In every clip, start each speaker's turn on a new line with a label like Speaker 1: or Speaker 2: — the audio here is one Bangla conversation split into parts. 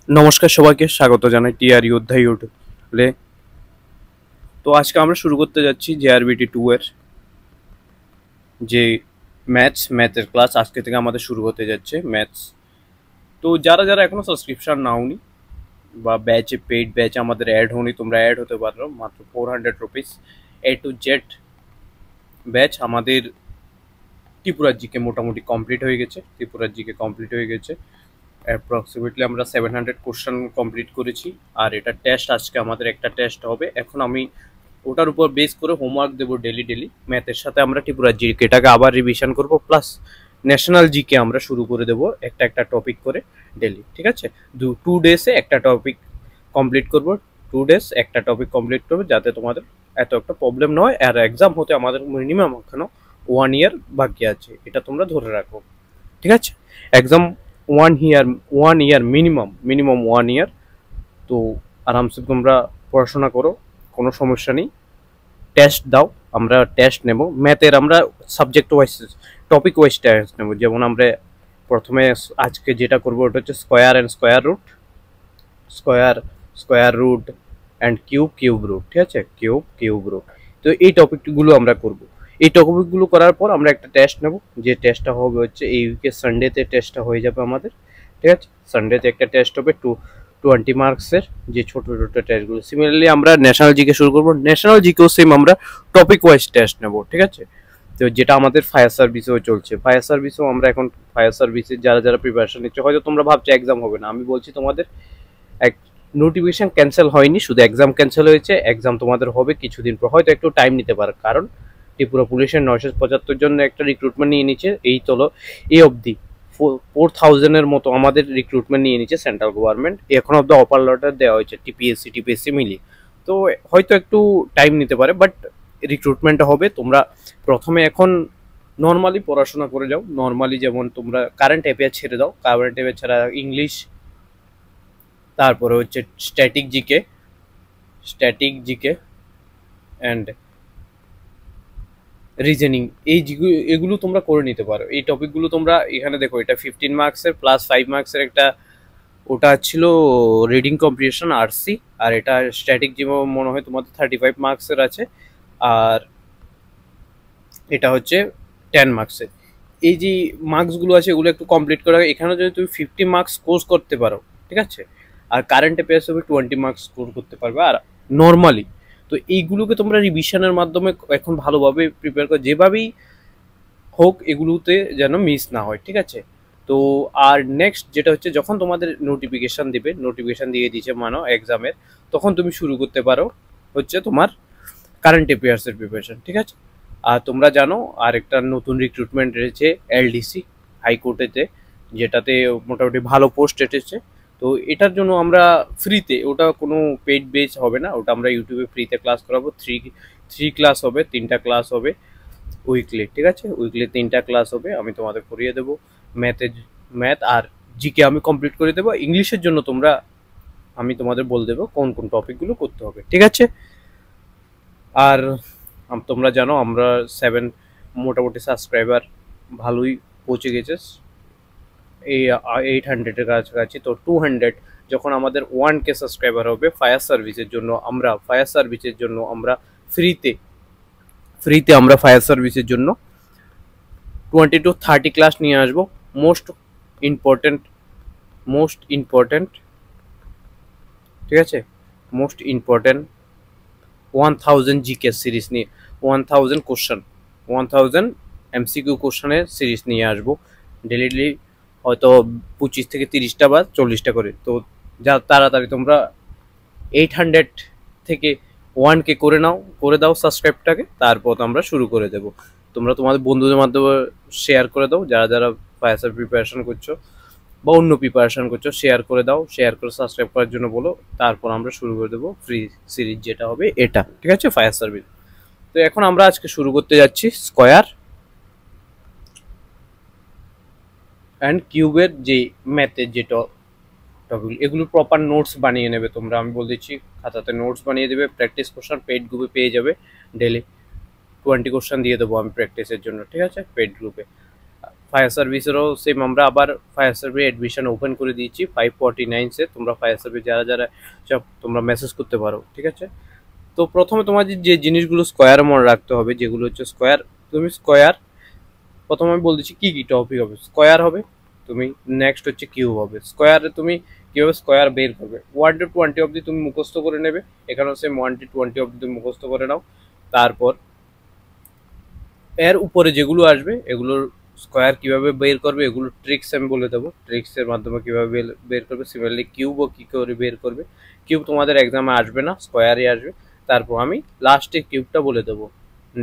Speaker 1: নমস্কার সবাইকে স্বাগত জানাই টিআর যোদ্ধা ইউটিউবে। তো আজকে আমরা শুরু করতে যাচ্ছি জেআরবিটি 2 এর যে ম্যাথের ক্লাস আজকে থেকে আমাদের শুরু হতে যাচ্ছে ম্যাথস। তো যারা যারা এখনো সাবস্ক্রিপশন নাওনি বা ব্যাচে পেইড ব্যাচ আমাদের অ্যাড হওনি, তোমরা অ্যাড হতে পারো মাত্র 400 rupees. A to Z batch আমাদের ত্রিপুরার জিকে মোটামুটি কমপ্লিট হয়ে গেছে। অ্যাপ্রক্সিমেটলি আমরা 700 কোশ্চেন কমপ্লিট করেছি। আর এটা টেস্ট, আজকে আমাদের একটা টেস্ট হবে। এখন আমি ওটার উপর বেস করে হোমওয়ার্ক দেবো ডেলি। ম্যাথের সাথে আমরা ত্রিপুরা জিকেটাকে আবার রিভিশন করব, প্লাস ন্যাশনাল জিকে আমরা শুরু করে দেবো একটা টপিক করে ডেলি। ঠিক আছে, 2 ডেজে একটা টপিক কমপ্লিট করব। 2 ডেজ একটা টপিক কমপ্লিট করবো যাতে তোমাদের এত একটা প্রবলেম না হয়। আর এক্সাম হতে আমাদের মিনিমাম এখনো 1 ইয়ার বাকি আছে, এটা তোমরা ধরে রাখো। ঠিক আছে, এক্সাম 1 ইয়ার মিনিমাম 1 ইয়ার। তো আরামসে তোমরা পড়াশোনা করো, কোনো সমস্যা নেই। টেস্ট দাও, আমরা টেস্ট নেব ম্যাথের। আমরা subject wise topic wise test নেব। যেমন আমরা প্রথমে আজকে যেটা করবো ওটা হচ্ছে square root and cube root. ঠিক আছে, কিউব রুট। তো এই টপিকগুলো আমরা করব। এই টপিকগুলো করার পর আমরা একটা টেস্ট নেব, যে টেস্টটা হবে হচ্ছে এই উইকের সানডেতে টেস্টটা হয়ে যাবে আমাদের। ঠিক আছে, সানডেতে একটা টেস্ট হবে 20 মার্কসের, যে ছোট টেস্টগুলো। সিমিলারলি আমরা ন্যাশনাল জিকে শুরু করবো। ন্যাশনাল জিকেও সেম আমরা টপিক ওয়াইজ টেস্ট নেব। ঠিক আছে, তো যেটা আমাদের ফায়ার সার্ভিসেও চলছে। ফায়ার সার্ভিসেও আমরা এখন ফায়ার সার্ভিসের যারা প্রিপারেশন নিচ্ছে, হয়তো তোমরা ভাবছো এক্সাম হবে না, আমি বলছি তোমাদের এক নোটিফিকেশন ক্যান্সেল হয়নি, শুধু এক্সাম ক্যান্সেল হয়েছে। এক্সাম তোমাদের হবে কিছুদিন পর, হয়তো একটু টাইম নিতে পারে, কারণ ত্রিপুরা পুলিশের 975 জন্য একটা রিক্রুটমেন্ট নিয়ে নিচ্ছে। এই অবধি 4000-এর মতো আমাদের রিক্রুটমেন্ট নিয়ে নিচ্ছে সেন্ট্রাল গভর্নমেন্ট। এখন অব্দি অপার লটার দেওয়া হয়েছে টিপিএসসি মিলিয়ে। তো হয়তো একটু টাইম নিতে পারে, বাট রিক্রুটমেন্টটা হবে। তোমরা প্রথমে এখন নর্মালি পড়াশোনা করে যাও। নর্মালি যেমন তোমরা কারেন্ট অ্যাফেয়ার ছেড়ে দাও, কারেন্ট অ্যাফেয়ার ছাড়া ইংলিশ, তারপরে হচ্ছে স্ট্যাটিক জিকে অ্যান্ড রিজনিং। এগুলো তোমরা করে নিতে পারো। এই টপিকগুলো তোমরা এখানে দেখো, এটা 15 মার্কসের প্লাস 5 মার্কসের একটা ওটা ছিল রিডিং কম্প্রিহেনশন আরসি। আর এটা স্ট্যাটিক জিকে মনে হয় তোমাদের 35 মার্কসের আছে। আর এটা হচ্ছে 10 মার্কসের। এই যে মার্কসগুলো আছে এগুলো একটু কমপ্লিট করা। এখানে যদি তুমি 50 মার্কস কোর্স করতে পারো, ঠিক আছে, আর কারেন্ট অ্যাফেয়ার্স হবে 20 মার্কস স্কোর করতে পারবে। আর নর্মালি তো এইগুলোকে তোমরা রিভিশনের মাধ্যমে এখন ভালোভাবে প্রিপেয়ার করো, যেভাবেই হোক এগুলোতে যেন মিস না হয়। ঠিক আছে, তো আর নেক্সট যেটা হচ্ছে, যখন তোমাদের নোটিফিকেশান দিয়ে দিয়েছে মানো এক্সামের, তখন তুমি শুরু করতে পারো হচ্ছে তোমার কারেন্ট অ্যাফেয়ার্সের প্রিপারেশন। ঠিক আছে, আর তোমরা জানো আর একটা নতুন রিক্রুটমেন্ট রয়েছে এলডিসি হাইকোর্টেতে, যেটাতে মোটামুটি ভালো পোস্ট এসেছে। তো এটার জন্য আমরা ফ্রিতে, ওটা কোনো পেইড বেস হবে না, ওটা আমরা ইউটিউবে ফ্রিতে ক্লাস করাবো। থ্রি ক্লাস হবে, 3টা ক্লাস হবে উইকলি। ঠিক আছে, উইকলি 3টা ক্লাস হবে, আমি তোমাদের করিয়ে দেবো। ম্যাথ আর জিকে আমি কমপ্লিট করে দেবো। ইংলিশের জন্য আমি তোমাদের বলে দেবো কোন কোন টপিকগুলো করতে হবে। ঠিক আছে, আর তোমরা জানো আমরা মোটামুটি সাবস্ক্রাইবার ভালোই পৌঁছে গেছে, এই 800-এর কাছাকাছি। তো 200 যখন আমাদের 1K সাবস্ক্রাইবার হবে ফায়ার সার্ভিসের জন্য আমরা ফ্রিতে আমরা ফায়ার সার্ভিসের জন্য 20 to 30 ক্লাস নিয়ে আসবো। মোস্ট ইম্পর্টেন্ট ঠিক আছে, মোস্ট ইম্পর্টেন্ট 1000 জিকে সিরিজ নিয়ে 1000 এমসিকিউ কোশ্চেনের সিরিজ নিয়ে আসবো ডেলি, হয়তো 25 থেকে 30টা বা 40টা করে। তো যা তাড়াতাড়ি তোমরা 800 থেকে 1K করে দাও সাবস্ক্রাইবটাকে, তারপর আমরা শুরু করে দেবো। তোমরা তোমাদের বন্ধুদের মাধ্যমে শেয়ার করে দাও, যারা ফায়ার প্রিপারেশন করছো বা অন্য প্রিপারেশন করছো, শেয়ার করে দাও। শেয়ার করে সাবস্ক্রাইব করার জন্য বলো, তারপর আমরা শুরু করে দেবো ফ্রি সিরিজ যেটা হবে এটা। ঠিক আছে, ফায়ার সার্ভিস। তো এখন আমরা আজকে শুরু করতে যাচ্ছি স্কয়ার অ্যান্ড কিউবের যে ম্যাথের যে টপিক, এগুলো প্রপার নোটস বানিয়ে নেবে তোমরা। আমি বলে দিচ্ছি, খাতাতে নোটস বানিয়ে দেবে। প্র্যাকটিস কোশ্চেন পেড গ্রুপে পেয়ে যাবে ডেলি। 20 কোশ্চেন দিয়ে দেবো আমি প্র্যাকটিসের জন্য। ঠিক আছে, পেড গ্রুপে ফায়ার সার্ভিসেরও সেম আমরা আবার ফায়ার সার্ভিস অ্যাডমিশন ওপেন করে দিয়েছি 549 এ। তোমরা ফায়ার সার্ভিস যারা যারা সব তোমরা মেসেজ করতে পারো, ঠিক আছে। তো প্রথমে তোমাদের যে জিনিসগুলো স্কোয়ার মনে রাখতে হবে, যেগুলো হচ্ছে স্কোয়ার, তুমি স্কোয়ার প্রথমে আমি বল দিচ্ছি কি কি টপিক হবে। স্কোয়ার হবে, তুমি নেক্সট হচ্ছে কিউব হবে। স্কোয়ারে তুমি কীভাবে স্কোয়ার বের করবে, 1 to 20 অবধি তুমি মুখস্থ করে নেবে, এখানেও সেম 1 to 20 অবধি তুমি মুখস্থ করে নাও। তারপর এর উপরে যেগুলো আসবে এগুলোর স্কোয়ার কিভাবে বের করবে এগুলো ট্রিক্স আমি বলে দেবো, ট্রিক্সের মাধ্যমে কিভাবে বের করবে। সিমিলারলি কিউবও কী করে বের করবে, কিউব তোমাদের এক্সামে আসবে না, স্কোয়ারই আসবে। তারপর আমি লাস্টে কিউবটা বলে দেবো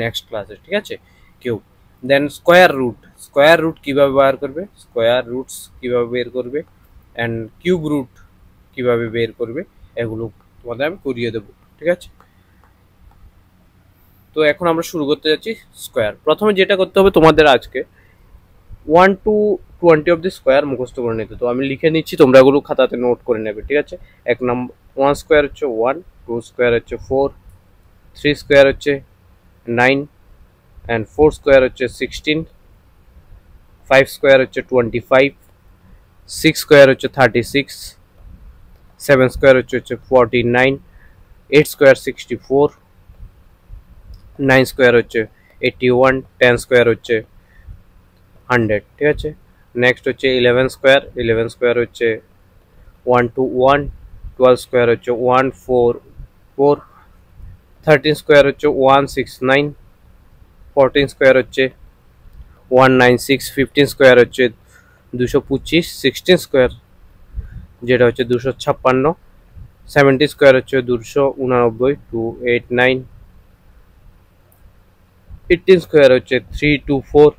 Speaker 1: নেক্সট ক্লাসে, ঠিক আছে। কিউব, দেন স্কোয়ার রুট কীভাবে বার করবে, স্কোয়ার রুটস কীভাবে বের করবে, অ্যান্ড কিউব রুট কীভাবে বের করবে, এগুলো তোমাদের আমি করিয়ে দেবো, ঠিক আছে। তো এখন আমরা শুরু করতে যাচ্ছি স্কোয়ার। প্রথমে যেটা করতে হবে তোমাদের আজকে 1 to 20 অব দি স্কোয়ার মুখস্থ করে নিতে। তো আমি লিখে নিচ্ছি, তোমরা এগুলো খাতাতে নোট করে নেবে, ঠিক আছে। 1 নম্বর 1 স্কোয়ার হচ্ছে 1, 2 স্কোয়ার হচ্ছে 4, 3 স্কোয়ার হচ্ছে 9, অ্যান্ড 4 স্কোয়ার হচ্ছে 16, 5 স্কোয়ার হচ্ছে 25, 6 স্কোয়ার হচ্ছে 36, 7 স্কোয়ার হচ্ছে 49, 8 স্কোয়ার 64, 9 স্কোয়ার হচ্ছে 81, 10 স্কোয়ার হচ্ছে 100, ঠিক আছে। নেক্সট হচ্ছে 11 স্কোয়ার হচ্ছে 121, 12 স্কোয়ার হচ্ছে 144, 13 স্কোয়ার হচ্ছে 169, 14 স্কোয়ার হচ্ছে 196, 15 স্কোয়ার হচ্ছে 225, 16 স্কোয়ার যেটা হচ্ছে 256, 70 স্কোয়ার হচ্ছে 289, 289, 18 স্কোয়ার হচ্ছে 324,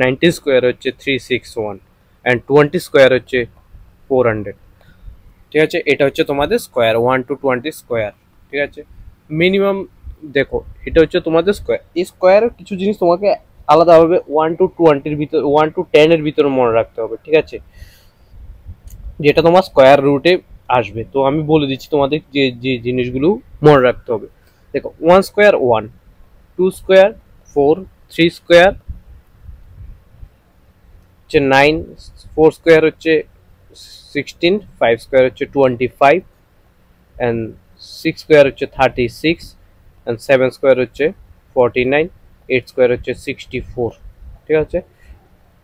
Speaker 1: 19 স্কোয়ার হচ্ছে 361, অ্যান্ড 20 স্কোয়ার হচ্ছে 400, ঠিক আছে। এটা হচ্ছে তোমাদের স্কোয়ার 1 to 20 স্কোয়ার, ঠিক আছে। মিনিমাম দেখো এটা হচ্ছে তোমাদের স্কোয়ার। এই স্কোয়ারের কিছু জিনিস তোমাকে আলাদাভাবে 1 to 20-র ভিতর 1 to 10-এর ভিতরে মনে রাখতে হবে, ঠিক আছে, যেটা তোমার স্কোয়ার রুটে আসবে। তো আমি বলে দিচ্ছি তোমাদের যে যে জিনিসগুলো মনে রাখতে হবে। দেখো 1 স্কোয়ার 1, 2 স্কোয়ার 4, 3 স্কোয়ার হচ্ছে 9, 4 স্কোয়ার হচ্ছে 16, 5 স্কোয়ার হচ্ছে 25, অ্যান্ড 6 স্কোয়ার হচ্ছে 36, অ্যান্ড 7 স্কোয়ার হচ্ছে 49, 8 স্কোয়ার হচ্ছে 64, ঠিক আছে।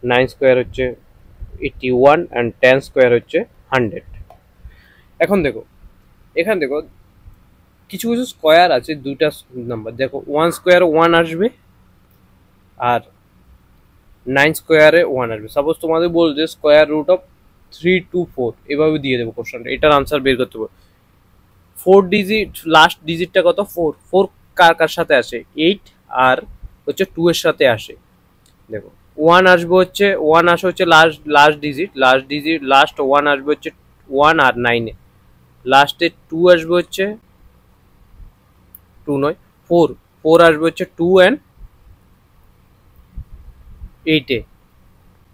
Speaker 1: 9 স্কোয়ার হচ্ছে 81, অ্যান্ড 10 স্কোয়ার হচ্ছে 100। এখন দেখো এখানে দেখো কিছু কিছু স্কোয়ার আছে দুইটা নাম্বার। দেখো 1 স্কোয়ারে 1 আসবে আর 9 স্কোয়ারে 1 আসবে। সাপোজ তোমাদের বলছে স্কোয়ার রুট অফ 3 to 4, এভাবে দিয়ে দেবো কোশ্চেনটা, এটার আনসার বের করতে পারবো। 4 ডিজিট, লাস্ট ডিজিটটা কত 4, 4 কার কার সাথে আসে 8 আর হচ্ছে 2 এর সাথে আসে। দেখো 1 আসবে হচ্ছে 1 আসে হচ্ছে লাস্ট ডিজিট, লাস্ট 1 আসবে হচ্ছে 1 আর 9-এ, লাস্টে 2 আসবে হচ্ছে 2 নয় 4 আসবে হচ্ছে 2 অ্যান্ড 8-এ।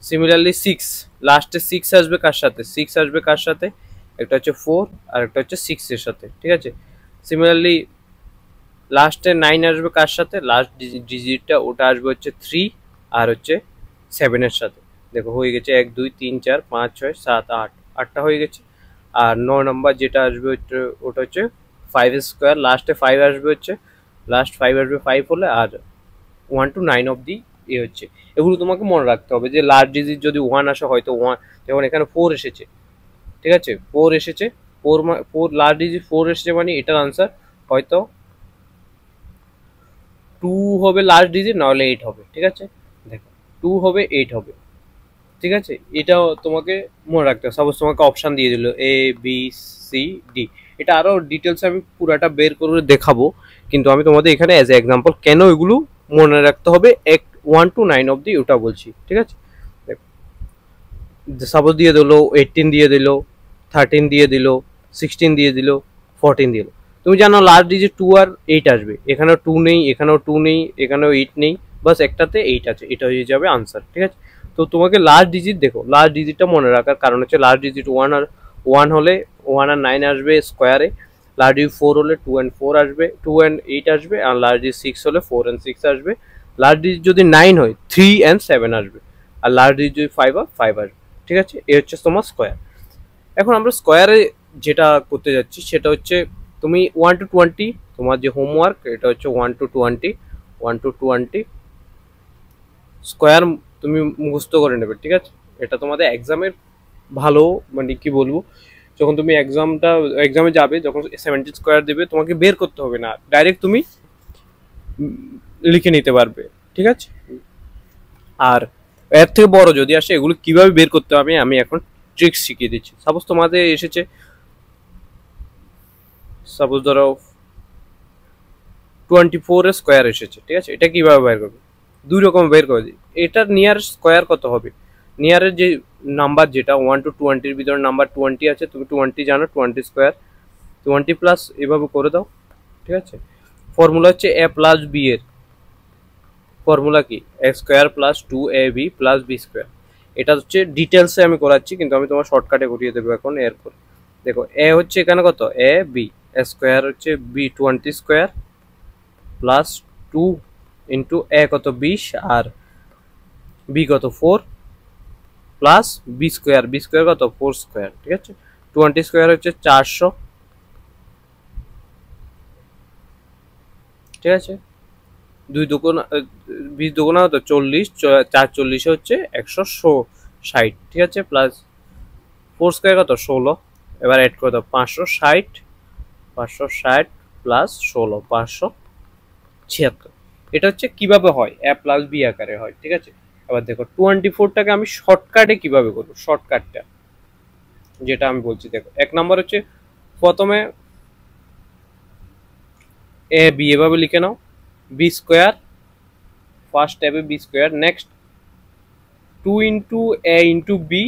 Speaker 1: সিমিলারলি 6, লাস্টে 6 আসবে কার সাথে, 6 আসবে কার সাথে, একটা হচ্ছে 4 আর একটা হচ্ছে 6 এর সাথে, ঠিক আছে। সিমিলারলি লাস্টে 9 আসবে কার সাথে, লাস্ট ডিজিটটা ওটা আসবে হচ্ছে 3 আর হচ্ছে 7 এর সাথে। দেখো হয়ে গেছে 1 2 3 4 5 6 7 8, 8টা হয়ে গেছে। আর 9 নম্বর যেটা আসবে ওটা হচ্ছে 5 স্কোয়ার, লাস্টে 5 আসবে হচ্ছে, লাস্ট 5 আসবে 5 হলে, আর 1 to 9 অবধি এ হচ্ছে। এগুলো তোমাকে মনে রাখতে হবে যে লাস্ট ডিজিট যদি 1 আসে হয়তো 1, যেমন এখানে 4 এসেছে, ঠিক আছে, 4 এসেছে, 4 লাস্ট ডিজিট 4 এসেছে, মানে এটার আনসার হয়তো 2 হবে লাস্ট ডিজিট, নাহলে 8 হবে, ঠিক আছে। দেখো 2 হবে 8 হবে, ঠিক আছে। এটাও তোমাকে মনে রাখতে হবে। সাপোজ তোমাকে অপশান দিয়ে দিল A B C D, এটা আরও ডিটেলস আমি পুরাটা বের করে দেখাবো, কিন্তু আমি তোমাদের এখানে অ্যাজ এ এক্সাম্পল কেন এগুলো মনে রাখতে হবে 1 to 9 অবধি ওটা বলছি, ঠিক আছে। সাপোজ দিয়ে দিল 18 দিয়ে দিল, 13 দিয়ে দিল, 16 দিয়ে দিল, 14 দিয়ে দিল। তুমি জানো লাস্ট ডিজিট 2 আর 8 আসবে, এখানেও 2 নেই, এখানেও 2 নেই, এখানেও 8 নেই, বাস একটাতে 8 আছে, এটা হয়ে যাবে আনসার, ঠিক আছে। তো তোমাকে লাস্ট ডিজিট দেখো, লাস্ট ডিজিটটা মনে রাখার কারণ হচ্ছে লাস্ট ডিজিট 1 হলে 1 আর 9 আসবে স্কোয়ারে, লাস্ট ডিজিট 4 হলে 2 and 4 আসবে, 2 and 8 আসবে, আর লাস্ট ডিজিট 6 হলে 4 and 6 আসবে, লাস্ট ডিজিট যদি 9 হয় 3 and 7 আসবে। আর লার্জ ডিজিট যদি 5 হয় 5 আসবে, ঠিক আছে। এই হচ্ছে তোমার স্কোয়ার। এখন আমরা স্কোয়ারে যেটা করতে যাচ্ছি সেটা হচ্ছে তুমি 1 to 20, তোমার যে হোমওয়ার্ক এটা হচ্ছে 1 to 20, 1 to 20 স্কোয়ার তুমি মুখস্থ করে নেবে, ঠিক আছে। এটা তোমাদের এক্সামের ভালো, মানে কি বলবো, যখন তুমি এক্সামে যাবে, যখন 70 স্কোয়ার দেবে, তোমাকে বের করতে হবে না, ডাইরেক্ট তুমি লিখে নিতে পারবে, ঠিক আছে। আর এর থেকে বড় যদি আসে, এগুলো কিভাবে বের করতে হবে আমি এখন ট্রিক্স শিখিয়ে দিচ্ছি। সাপোজ তোমাদের এসেছে, সাপোজ ধরো 24 এর স্কোয়ার এসেছে, ঠিক আছে। এটা কিভাবে বের করবে, দুই রকম বের করে দিই। এটার নিয়ার স্কোয়ার কত হবে, নিয়ারের যে নাম্বার যেটা 1 to 20 ভিতরে নাম্বার 20 আছে, তুমি 20 জানো, 20 স্কোয়ার 20 প্লাস এভাবে করে দাও, ঠিক আছে। ফর্মুলা হচ্ছে a প্লাস b এর ফর্মুলা কি, a square plus 2ab plus b square. এটা হচ্ছে ডিটেলসে আমি করাচ্ছি, কিন্তু আমি তোমার শর্টকাটে করিয়ে দেবো এখন। এরপর দেখো এ হচ্ছে এখানে কত, এ বি, এ স্কোয়ার হচ্ছে বি 20 স্কোয়ার প্লাস 2 ইন্টু এ কত 20 আর বি কত 4 প্লাস বি স্কোয়ার কত 4 স্কোয়ার, ঠিক আছে। 20 স্কোয়ার হচ্ছে 400, ঠিক আছে। 2 দুগুণা 20 দুগুণা কত 40, 4 40 হচ্ছে 160, ঠিক আছে। প্লাস 4 স্কোয়ার কত 16, এবার অ্যাড করে দাও 560 প্লাস 16 576। এটা হচ্ছে কিভাবে হয়, এ প্লাস বি আকারে হয়, ঠিক আছে। এবার দেখো 24টাকে আমি শর্টকাটে কিভাবে করবো, শর্টকাটটা যেটা আমি বলছি, দেখো 1 নম্বর হচ্ছে প্রথমে এ বি এভাবে লিখে নাও, বি স্কোয়ার ফার্স্ট স্টেপে বি স্কোয়ার, নেক্সট 2 ইন্টু এ ইন্টু বি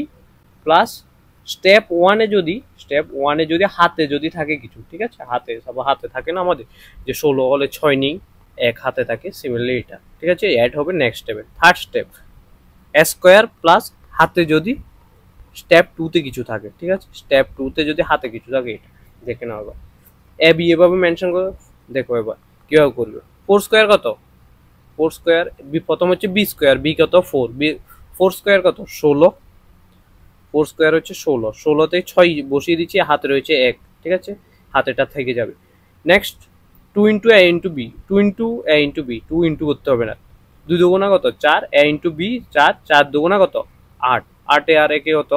Speaker 1: প্লাস স্টেপ ওয়ানে যদি হাতে যদি থাকে কিছু, ঠিক আছে, হাতে থাকে না আমাদের, যে 16 হলে 6 নেই, 1 হাতে থাকে, সিমিলারলি এটা, ঠিক আছে, অ্যাড হবে নেক্সট স্টেপে। থার্ড স্টেপ এ স্কোয়ার প্লাস হাতে যদি স্টেপ 2তে কিছু থাকে, ঠিক আছে, স্টেপ 2তে যদি হাতে কিছু থাকে, এটা দেখে নাও। এবার এ বি এভাবে মেনশন করো, দেখো এবার কিভাবে করবে। 4 স্কোয়ার কত, 4 স্কোয়ার বি, প্রথম হচ্ছে বি স্কোয়ার, বি কত 4, বি 4 স্কোয়ার কত 16, 4 স্কোয়ার হচ্ছে 16, 16তে 6 বসিয়ে দিচ্ছি, হাতে রয়েছে 1, ঠিক আছে, হাতেটা থেকে যাবে। নেক্সট 2 ইন্টু এ ইন্টু বি, 2 ইন্টু এ ইন্টু বি, 2 ইন্টু করতে হবে না, 2 দুগুণা কত 4, এ ইন্টু বি 4, 4 দুগুণা কত 8, 8 এ আর একে কত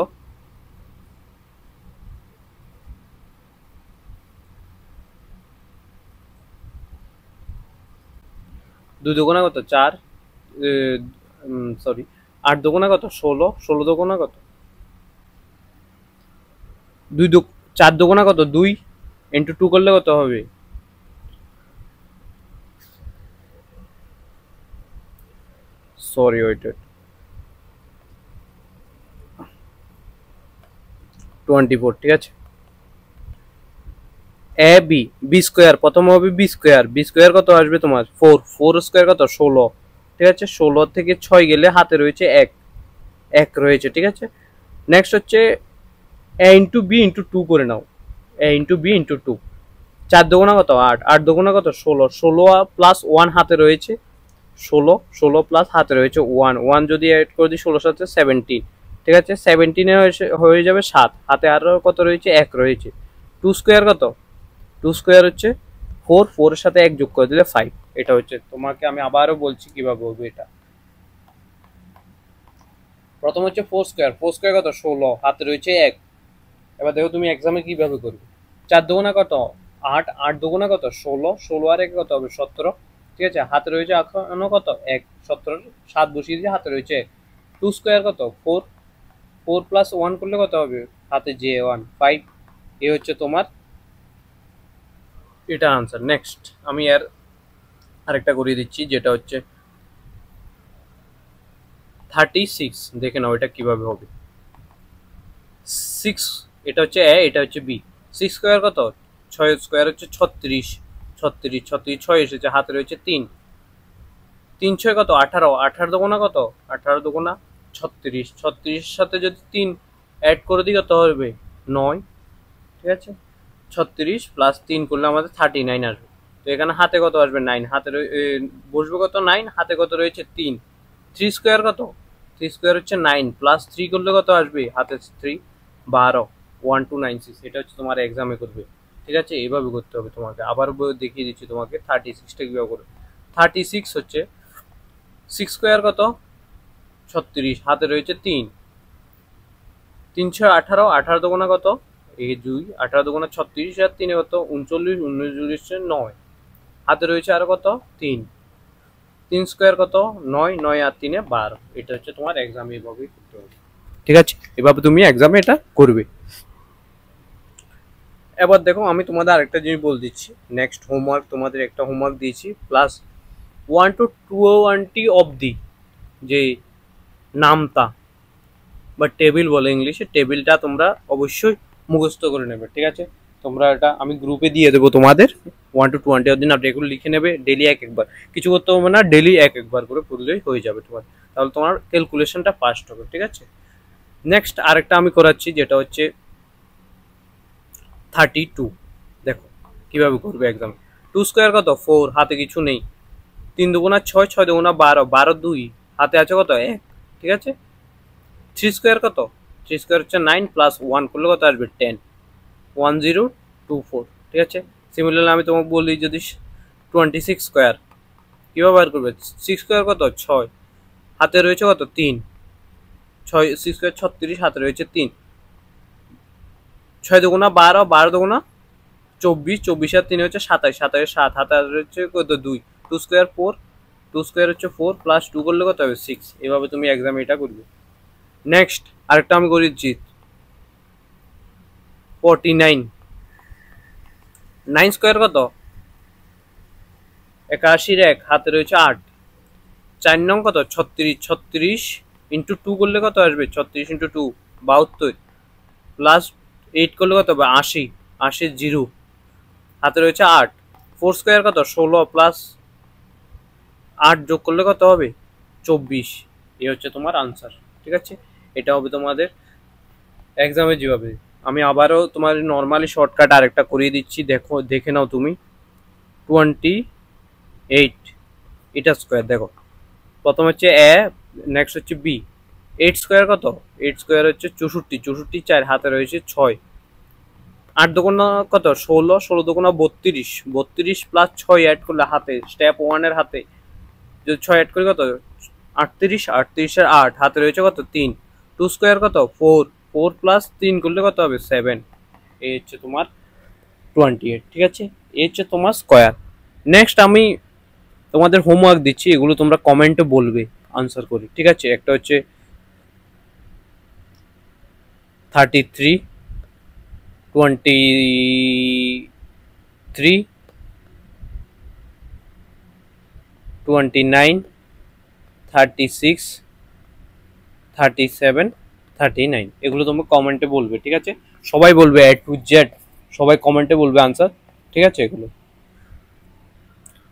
Speaker 1: 2 দুগুণা কত 4, সরি 8 দুগুণা কত 16, 16 দুগুণা কত 2, 4 দুগুণা কত 2, ইন্টু 2 করলে কত হবে, সরি ওইটা 24, ঠিক আছে। এ বি, বি স্কোয়ার প্রথম হবে বি স্কোয়ার, বি স্কোয়ার কত আসবে তোমার 4, 4 স্কোয়ার কত 16, ঠিক আছে, 16 থেকে 6 গেলে হাতে রয়েছে 1, 1 রয়েছে, ঠিক আছে। নেক্সট হচ্ছে এ ইন্টু বি ইন্টু 2 করে নাও, এ ইন্টু বি ইন্টু 2, 4 দুগুণা কত 8, 8 দুগুণা কত 16, 16 প্লাস 1 হাতে রয়েছে 16, 16 প্লাস হাতে রয়েছে 1, 1 যদি অ্যাড করে দিই 16 সাথে 17, ঠিক আছে, 17 হয়ে যাবে 7, হাতে আরো কত রয়েছে 1 রয়েছে। 2 স্কোয়ার কত, 2 স্কোয়ার হচ্ছে 4, 4 এর সাথে 1 যোগ করে দিলে 5। এটা হচ্ছে, তোমাকে আমি আবারও বলছি কিভাবে বলবো এটা। প্রথম হচ্ছে 4 স্কোয়ার, 4 স্কোয়ার কত 16, হাতে রয়েছে 1। এবার দেখো তুমি এক্সামে কিভাবে করবে, 4 দুগুণা কত 8, 8 দুগুণা কত 16, 16 আর 1 কত হবে 17, ঠিক আছে, হাতে রয়েছে এখনো কত 1, 17 7 বসিয়ে দিয়ে হাতে রয়েছে 2 স্কোয়ার কত 4, 4 প্লাস 1 করলে কত হবে, হাতে যে 1 5। এ হচ্ছে তোমার এটা আনসার। নেক্সট আমি এর আরেকটা করিয়ে দিচ্ছি, যেটা হচ্ছে 36, দেখে নাও এটা কিভাবে হবে। 6, এটা হচ্ছে এ, এটা হচ্ছে বি, 6 স্কোয়ার কত 6 স্কোয়ার হচ্ছে 36, 36, 36 6 এসেছে, হাতে রয়েছে 3, 3 6 কত 18, 18 দুগুণা কত 18 দুগুণা 36, 36 সাথে যদি 3 অ্যাড করে দিই কত হবে 9, ঠিক আছে, 36 প্লাস 3 করলে আমাদের 39 আসবে। তো এখানে হাতে কত আসবে 9, হাতে বসবে কত 9, হাতে কত রয়েছে 3, 3 স্কোয়ার কত স্কোয়ার হচ্ছে 9 প্লাস 3 করলে কত আসবে হাতে 3 12 1296 এটা হচ্ছে তোমার এক্সামে করবে ঠিক আছে এইভাবে করতে হবে তোমাকে আবার দেখিয়ে দিচ্ছি তোমাকে 36টা কিভাবে করবে 36 হচ্ছে 6 স্কোয়ার কত 36 হাতে রয়েছে 3 318 18 দুগুণা কত এই 2 18 দুগুণা 36 আর 3 কত 39 39 9 হাতে রয়েছে আর কত 3 3 স্কোয়ার কত 9 9 আর 3 12 এটা হচ্ছে তোমার এক্সামে এইভাবেই করতে হবে ঠিক আছে এভাবে তুমি এক্সামে এটা করবে এবার দেখো আমি তোমাদের আরেকটা জিনিস বলে দিচ্ছি নেক্সট হোমওয়ার্ক তোমাদের একটা হোমওয়ার্ক দিয়েছি প্লাস 1 to 20 অবধি যে নামতা বা টেবিল বলে ইংলিশে টেবিলটা তোমরা অবশ্যই মুখস্থ করে নেবে ঠিক আছে তোমরা এটা আমি গ্রুপে দিয়ে দেবো তোমাদের 1 to 20 অবধি নামটা এগুলো লিখে নেবে ডেলি একবার কিছু করতে হবে না ডেলি একবার করে পড়লেই হয়ে যাবে তোমার তাহলে তোমার ক্যালকুলেশনটা ফাস্ট হবে ঠিক আছে নেক্সট আরেকটা আমি করাচ্ছি যেটা হচ্ছে 32 দেখো কিভাবে করবে এক্সাম 2 স্কোয়ার কত 4 হাতে কিছু নেই 3 দুগুণা 6 6 দুগুণা 12 12 2 হাতে আছে কত 1 ঠিক আছে 3 স্কোয়ার কত 3 স্কোয়ার হচ্ছে 9 প্লাস 1 করলে কত আসবে 10 1024 ঠিক আছে সিমিলারলি আমি তোমাকে বলি যদি 26 স্কোয়ার কীভাবে বার করবে 6 স্কোয়ার কত 6 হাতে রয়েছে কত 3 6 6 স্কোয়ার 36 হাতে রয়েছে 3 6 দুগুণা 12 12 দুগুণা 24 24 আর 3 হচ্ছে 27 27 7 হাতে রয়েছে কত 2 2 স্কোয়ার 4 2 স্কোয়ার হচ্ছে 4 প্লাস 2 করলে কত হবে 6 এভাবে তুমি এক্সামে এটা করবে নেক্সট আরেকটা আমি করে দিচ্ছি 49 9 স্কোয়ার কত 81 1 হাতে রয়েছে 8 4 নং কত 36 36 ইন্টু 2 করলে কত আসবে 36 ইন্টু 2 72 প্লাস 8 করলে কত হবে 80 80 0 হাতে রয়েছে 8 4 স্কোয়ার কত 16 প্লাস 8 যোগ করলে কত হবে 24 এই হচ্ছে তোমার আনসার ঠিক আছে এটা হবে তোমাদের এক্সামে যেভাবে আমি আবারও তোমার নর্মালি শর্টকাট আরেকটা করিয়ে দিচ্ছি দেখো দেখে নাও তুমি 28 এটা স্কোয়ার দেখো প্রথম হচ্ছে এ নেক্সট হচ্ছে বি 8 স্কোয়ার কত 8 স্কোয়ার হচ্ছে 64 64 4 হাতে রয়েছে 6 8 দুগুণা কত 16 16 দুগুণা 32 32 প্লাস 6 অ্যাড করলে হাতে স্টেপ 1 এর হাতে যদি 6 অ্যাড করি কত 38 38 এর 8 হাতে রয়েছে কত 3 2 স্কোয়ার কত 4 4 প্লাস 3 করলে কত হবে 7 এই হচ্ছে তোমার 28 ঠিক আছে এই হচ্ছে তোমার স্কোয়ার নেক্সট আমি তোমাদের হোমওয়ার্ক দিচ্ছি এগুলো তোমরা কমেন্টে বলবে আনসার করে ঠিক আছে একটা হচ্ছে 33 23 29 36 37 39 এগুলো তোমরা কমেন্টে বলবে ঠিক আছে সবাই বলবে A to Z সবাই কমেন্টে বলবে আনসার ঠিক আছে এগুলো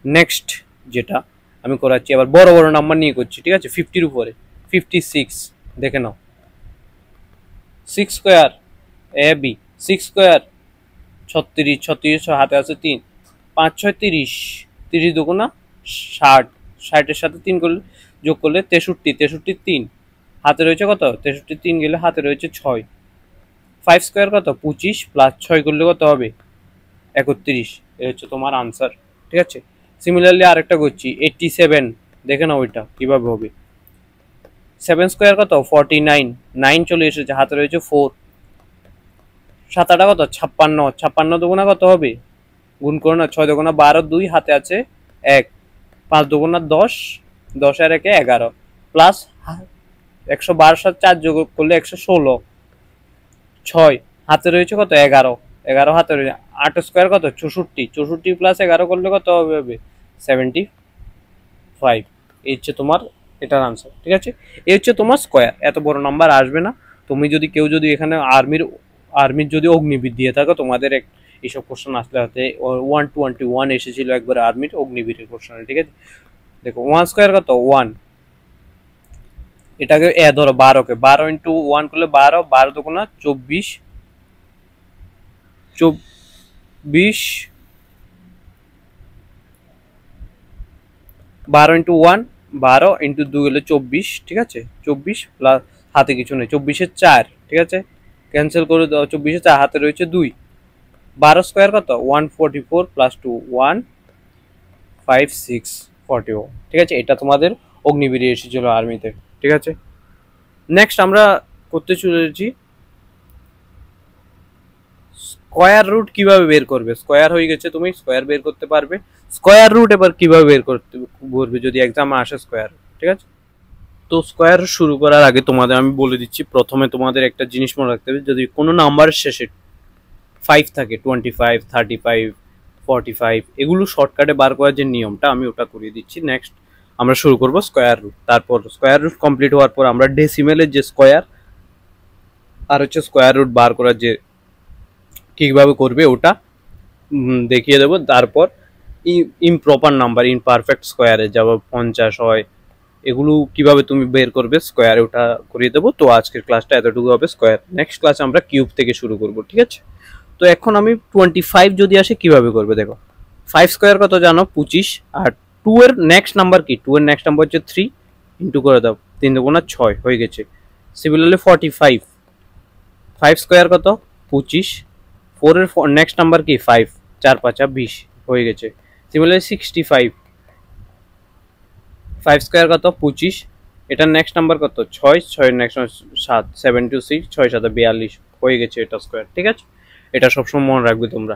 Speaker 1: নেক্সট যেটা আমি করাচ্ছি আবার বড় বড় নাম্বার নিয়ে করছি ঠিক আছে 50 উপরে 56 দেখে নাও 6 স্কোয়ার এ বি 6 স্কোয়ার 36 36 হাতে আছে 3 5 6 30 30 দুগুণা 60 60 এর সাথে 3 করলে যোগ করলে 63 63 3 হাতে রয়েছে কত 63 3 গেলে হাতে রয়েছে 6 5 স্কোয়ার কত 25 প্লাস 6 করলে কত হবে 31 এই হচ্ছে তোমার আনসার ঠিক আছে সিমিলারলি আরেকটা করছি 87 দেখে নাও ওইটা কিভাবে হবে 7 স্কোয়ার কত 49 9 চলে এসেছে হাতে রয়েছে 4 7 8 কত 56 56 দুগুণা কত হবে গুণ করো না 6 দুগুণা 12 2 হাতে আছে 1 5 দুগুণা 10 10 আর 1 11 প্লাস 112 সাথে 4 যোগ করলে 116 6 হাতে রয়েছে কত 11 11 হাতে রয়েছে 8 স্কোয়ার কত 64 64 প্লাস 11 করলে কত হবে 75 এই হচ্ছে তোমার এটার আনসার ঠিক আছে এই হচ্ছে তোমার স্কোয়ার এত বড় নাম্বার আসবে না তুমি যদি কেউ যদি এখানে আর্মির যদি অগ্নিবীর দিয়ে থাকো তোমাদের এইসব কোশ্চেন আসলে হাতে 121 এসেছিল একবার আর্মির অগ্নিবীরের কোশ্চেন ঠিক আছে দেখো 1 স্কোয়ার কত 1 এটাকে এ ধরো 12 কে 12 ইন্টু 1 করলে 12 12 দুগুণা 24 12 ইন্টু 1 12 ইন্টু 2 হলে 24, ঠিক আছে? 24 প্লাস হাতে কিছু নেই, 24-এর 4, ঠিক আছে? ক্যান্সেল করে দাও, 24-এর 4 হাতে রয়েছে 2। 12 স্কোয়ার কত? 144 প্লাস 2 156 41, ঠিক আছে? এটা তোমাদের অগ্নিবীরে এসেছিল আর্মিতে, ঠিক আছে? নেক্সট আমরা করতে চলেছি স্কোয়ার রুট কিভাবে বের করবে। স্কোয়ার হয়ে গেছে, তুমি স্কোয়ার বের করতে পারবে। স্কোয়ার রুট এবার কিভাবে বের করতে পারবে যদি এক্সামে আসে স্কোয়ার, ঠিক আছে? তো স্কোয়ার শুরু করার আগে তোমাদের আমি বলে দিচ্ছি, প্রথমে তোমাদের একটা জিনিস মনে রাখতে হবে, যদি কোনো নাম্বারের শেষে 5 থাকে, 25, 35, 45, এগুলো শর্টকাটে বার করার যে নিয়মটা আমি ওটা করিয়ে দিচ্ছি। নেক্সট আমরা শুরু করব স্কোয়ার রুট। তারপর স্কোয়ার রুট কমপ্লিট হওয়ার পর আমরা ডেসিমেলের যে স্কোয়ার আর হচ্ছে স্কোয়ার রুট বার করার যে কিভাবে করবে ওটা দেখিয়ে দেবো। তারপর ইমপ্রপার নাম্বার, ইমপারফেক্ট স্কোয়ারে যাবো, 50 হয়, এগুলো কিভাবে তুমি বের করবে স্কোয়ারে ওটা করিয়ে দেবো। তো আজকের ক্লাসটা এতটুকু হবে স্কোয়ার। নেক্সট ক্লাসে আমরা কিউব থেকে শুরু করব, ঠিক আছে? তো এখন আমি 25 যদি আসে কিভাবে করবে দেখো। 5 স্কোয়ার কত জানো? 25। আর 2 এর নেক্সট নাম্বার কি? 2 এর নেক্সট নাম্বার হচ্ছে 3, ইন্টু করে দাও, 3 দুগুণা 6 হয়ে গেছে। সিমিলারলি 45, 5 স্কোয়ার কত? 25। 4 এর নেক্সট নাম্বার কি? 5, 4 5 20 হয়ে গেছে। সিমিলারলি 65, 5 স্কোয়ার কত? 25। এটার নেক্সট নাম্বার কত? 6, 6 এর নেক্সট 7, 76, 6 7 42 হয়ে গেছে এটা স্কোয়ার, ঠিক আছে? এটা সবসময় মনে রাখবে তোমরা।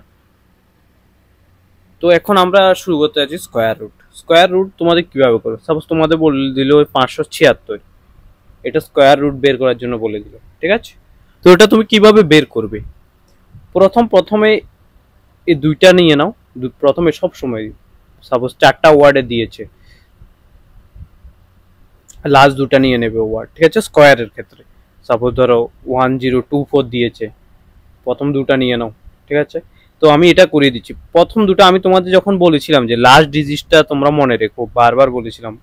Speaker 1: তো এখন আমরা শুরু করতে যাচ্ছি স্কোয়ার রুট। স্কোয়ার রুট তোমাদের কিভাবে করবে, সাপোজ তোমাদের বলে দিল 576, এটা স্কোয়ার রুট বের করার জন্য বলে দিল, ঠিক আছে? তো এটা তুমি কিভাবে বের করবে? প্রথমে এই দুইটা নিয়ে নাও। প্রথমে সব সময় সাপোজ 4টা ওয়ার্ডে দিয়েছে, লাস্ট দুটা নিয়ে নেবে ওয়ার্ড, ঠিক আছে? স্কোয়ারের ক্ষেত্রে সাপোজ ধরো 1024 দিয়েছে, প্রথম দুটা নিয়ে নাও, ঠিক আছে? তো আমি এটা করিয়ে দিচ্ছি। প্রথম দুটো আমি তোমাদের যখন বলেছিলাম যে লাস্ট ডিজিটটা তোমরা মনে রেখো, বারবার বলেছিলাম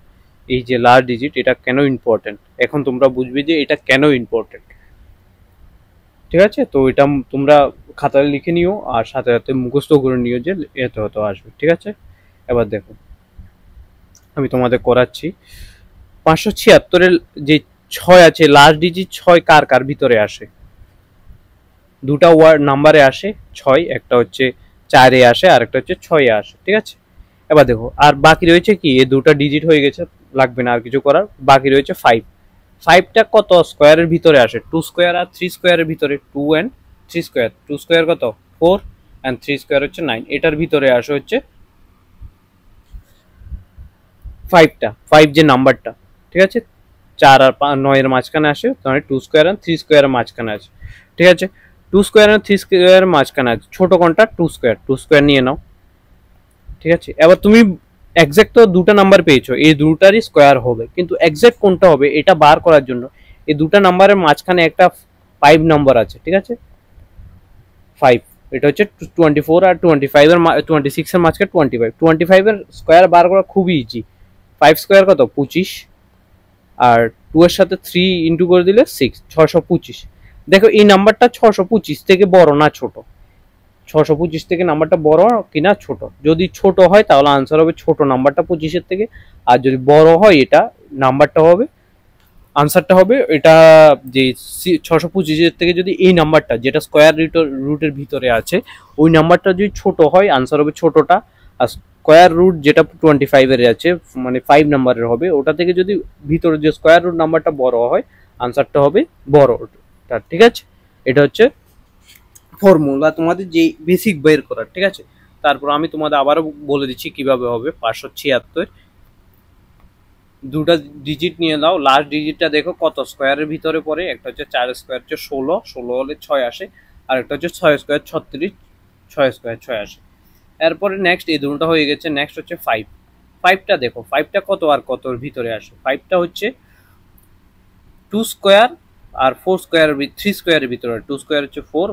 Speaker 1: এই যে লাস্ট ডিজিট এটা কেন ইম্পর্টেন্ট, এখন তোমরা বুঝবে যে এটা কেন ইম্পর্টেন্ট, ঠিক আছে? তো এটা তোমরা খাতায় লিখে নিও আর সাথে সাথে মুখস্থ করে নিও যে এত হতো আসবে, ঠিক আছে? এবার দেখো আমি তোমাদের করাচ্ছি। 576-এর যে 6 আছে, লাস্ট ডিজিট 6 কার কার ভিতরে আসে? দুটা ওয়ার্ড নাম্বারে আসে 6, একটা হচ্ছে 4-এ আসে আর একটা হচ্ছে 6-এ আসে, ঠিক আছে? এবার দেখো আর বাকি রয়েছে কি, এই দুটা ডিজিট হয়ে গেছে, লাগবে না আর কিছু করার। বাকি রয়েছে 5। 5টা কত স্কোয়ারের ভিতরে আসে? 2 স্কোয়ার আর 3 স্কোয়ারের ভিতরে, 2 অ্যান্ড 3 স্কোয়ার। 2 স্কোয়ার কত? 4 অ্যান্ড 3 স্কোয়ার হচ্ছে 9, এটার ভিতরে আসে হচ্ছে 5টা, 5 যে নাম্বারটা, ঠিক আছে? 4 আর 9 এর মাঝখানে আসে, তাহলে 2 স্কোয়ার আর 3 স্কোয়ারের মাঝখানে আছে, ঠিক আছে? 2 স্কোয়ার আর 3 স্কোয়ারের মাঝখানে আছে, ছোট কোনটা? 2 স্কোয়ার। 2 স্কোয়ার নিয়ে নাও, ঠিক আছে? এবার তুমি এক্সাক্ট তো দুটো নাম্বার পেয়েছো, এই দুটারই স্কোয়ার হবে, কিন্তু এক্সাক্ট কোনটা হবে এটা বার করার জন্য এই দুটো নাম্বারের মাঝখানে একটা 5 নাম্বার আছে, ঠিক আছে? 5, এটা হচ্ছে 24 আর 25 এর 26 এর মাঝখানে 25। 25 এর স্কোয়ার বার করা খুবই ইজি। 5 স্কোয়ার কত? 25, আর 2 এর সাথে 3 ইন্টু করে দিলে 6, 625। দেখো এই নাম্বারটা 625 থেকে বড় না ছোট? 625 থেকে নাম্বারটা বড় কিনা ছোট? যদি ছোট হয় তাহলে আনসার হবে ছোট নাম্বারটা 25-এর থেকে, আর যদি বড় হয় এটা নাম্বারটা হবে, আনসারটা হবে এটা যে 625-এর থেকে যদি এই নাম্বারটা যেটা স্কোয়ার রুটের ভিতরে আছে ওই নাম্বারটা যদি ছোট হয় আনসার হবে ছোটটা, আর স্কোয়ার রুট যেটা 25-এর আছে মানে 5 নাম্বারের হবে, ওটা থেকে যদি ভিতরে যে স্কোয়ার রুট নাম্বারটা বড় হয় আনসারটা হবে বড়টা, ঠিক আছে? এটা হচ্ছে ফর্মুলা তোমাদের যে বেসিক বের করার, ঠিক আছে? তারপর আমি তোমাদের আবারও বলে দিচ্ছি কিভাবে হবে। 576 দুটা ডিজিট নিয়ে নাও, লাস্ট ডিজিটটা দেখো কত স্কোয়ারের ভিতরে পড়ে। একটা হচ্ছে 4 স্কোয়ার হচ্ছে 16, 16 হলে 6 আসে, আর একটা হচ্ছে 6 স্কোয়ার 36, 6 স্কোয়ার 6 আসে। এরপরে নেক্সট এই দুটো হয়ে গেছে। নেক্সট হচ্ছে 5। 5টা দেখো, 5টা কত আর কতর ভিতরে আসে? 5টা হচ্ছে 2 স্কোয়ার আর 4 স্কোয়ার, 3 স্কোয়ারের ভিতরে। 2 স্কোয়ার হচ্ছে 4,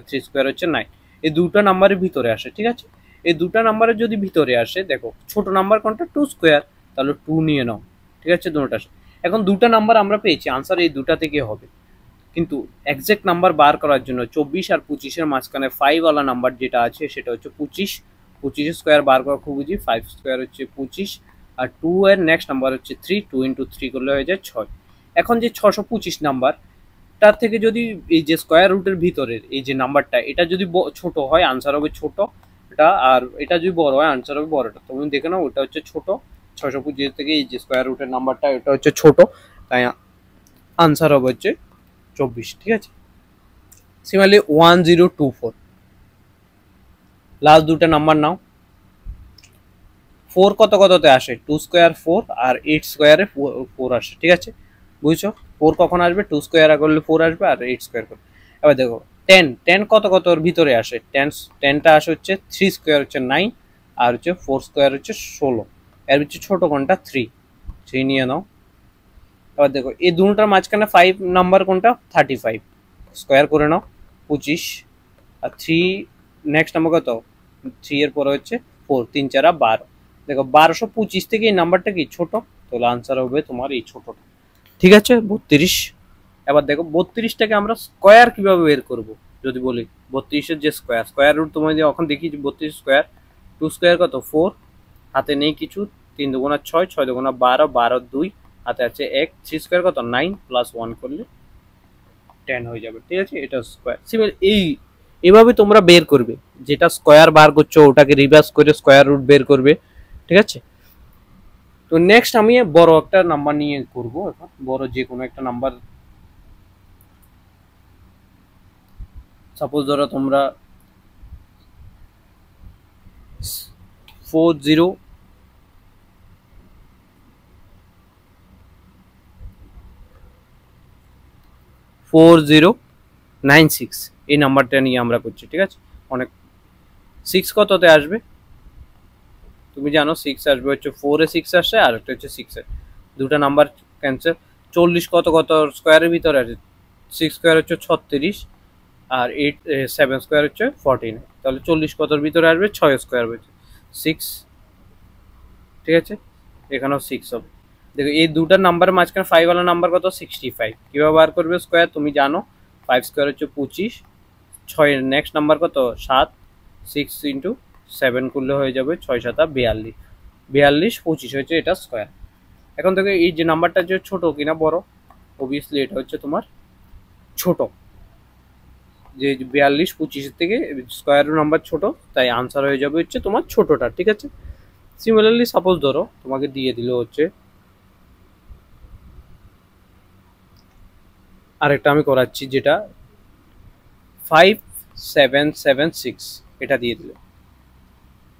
Speaker 1: 3 স্কোয়ার হচ্ছে 9, এই দুটো নাম্বারের ভিতরে আসে, ঠিক আছে? এই দুটো নাম্বারের যদি ভিতরে আসে, দেখো ছোট নাম্বার কোনটা? 2 স্কোয়ার, তাহলে 2 নিয়ে নাও, ঠিক আছে? দুটোটা আসে। এখন দুটো নাম্বার আমরা পেয়েছি, আনসার এই দুটা থেকে হবে, কিন্তু এক্সাক্ট নাম্বার বার করার জন্য 24 আর 25-এর মাঝখানে 5 ওয়ালা নাম্বার যেটা আছে সেটা হচ্ছে 25। 25 স্কোয়ার বার করা খুব ইজি। 5 স্কোয়ার হচ্ছে 25 আর 2 এর নেক্সট নাম্বার হচ্ছে 3, 2 ইন্টু 3 করলে হয়ে যায় 6। এখন যে 625 নাম্বার, তার থেকে যদি এই যে স্কোয়ার রুটের ভিতরের এই যে নাম্বারটা, এটা যদি ছোট হয় আনসার হবে ছোট এটা, আর এটা যদি বড় হয় আনসার হবে বড়টা। তুমি দেখে নাও ওটা হচ্ছে ছোট, 625 থেকে এই যে স্কোয়ার রুটের নাম্বারটা এটা হচ্ছে ছোট, তাই আনসার হবে হচ্ছে 24। ঠিক আছে, সিমিলারলি 1024, লাস্ট দুটো নাম্বার নাও। 4 কত কততে আসে, 2 স্কোয়ার 4 আর 8 স্কোয়ারে 4 আসে। ঠিক আছে, বুঝছো 4 কখন আসবে, 2 স্কোয়ার করলে 4 আসবে আর 8 স্কোয়ার করলে। এবার দেখো 10, 10 কত কতর ভিতরে আসে, 10টা আসে হচ্ছে 3 স্কোয়ার হচ্ছে 9 আর হচ্ছে 4 স্কোয়ার হচ্ছে 16। এর হচ্ছে ছোট কোনটা, 3 নিয়ে নাও। এবার দেখো এই দুটোর মাঝখানে 5 নাম্বার কোনটা, 35, স্কোয়ার করে নাও 25 আর 3 নেক্সট নাম্বার কত, 3 এর পরে হচ্ছে 4, 3 4 12। দেখো 1225 থেকে এই নাম্বারটা কি ছোট, তাহলে আনসার হবে তোমার এই ছোটটা। ঠিক আছে, 32। এবার দেখো 32টাকে আমরা স্কোয়ার কিভাবে বের করব, যদি বলি 32-এর যে স্কোয়ার রুট তোমার যে এখন দেখি 32 স্কোয়ার, 2 স্কোয়ার কত 4, হাতে নেই কিছু, 3 দুগুণা 6, 6 দুগুণা 12, 12 2, হাতে আছে 1, 3 স্কোয়ার কত 9 প্লাস 1 করলে 10 হয়ে যাবে। ঠিক আছে, এটা স্কোয়ার। সিমিলার এইভাবে তোমরা বের করবে, যেটা স্কোয়ার বার করছো ওটাকে রিভার্স করে স্কোয়ার রুট বের করবে। ঠিক আছে, তো নেক্সট আমি বড় একটা নাম্বার নিয়ে করব। এখন বড় যে কোনো একটা নাম্বার, সাপোজ ধরো তোমরা 4096 এই নাম্বারটা নিয়ে আমরা করছি। ঠিক আছে, অনেক 6 কততে আসবে, তুমি জানো 6 আসবে হচ্ছে 4 এ 6 আসে আর একটা হচ্ছে 6 এ, দুটো নাম্বার ক্যান্সেল। 40 কত কত স্কোয়ারের ভিতরে আছে, 6 স্কোয়ার হচ্ছে 36 আর 7 স্কোয়ার হচ্ছে 49, তাহলে 40 কতর ভিতরে আসবে, 6 স্কোয়ার হচ্ছে 6। ঠিক আছে, এখানেও 6 হবে। দেখো এই দুটার নাম্বারের মাঝখানে 5 ওয়ালা নাম্বার কত, 65। কিভাবে বার করবে স্কোয়ার, তুমি জানো 5 স্কোয়ার হচ্ছে 25, 6 এর নেক্সট নাম্বার কত 7, 6 ইন্টু 7 করলে হয়ে যাবে 6 7 42, 42 25 হয়েছে এটা স্কোয়ার। এখন থেকে এই যে নাম্বারটা যে ছোট কিনা বড়, অবভিয়াসলি এটা হচ্ছে তোমার ছোট, যে 42 25 থেকে স্কোয়ার নাম্বার ছোট, তাই আনসার হয়ে যাবে হচ্ছে তোমার ছোটটা। ঠিক আছে, সিমিলারলি সাপোজ ধরো তোমাকে দিয়ে দিল হচ্ছে আরেকটা আমি করাচ্ছি, যেটা 5776 এটা দিয়ে দিল।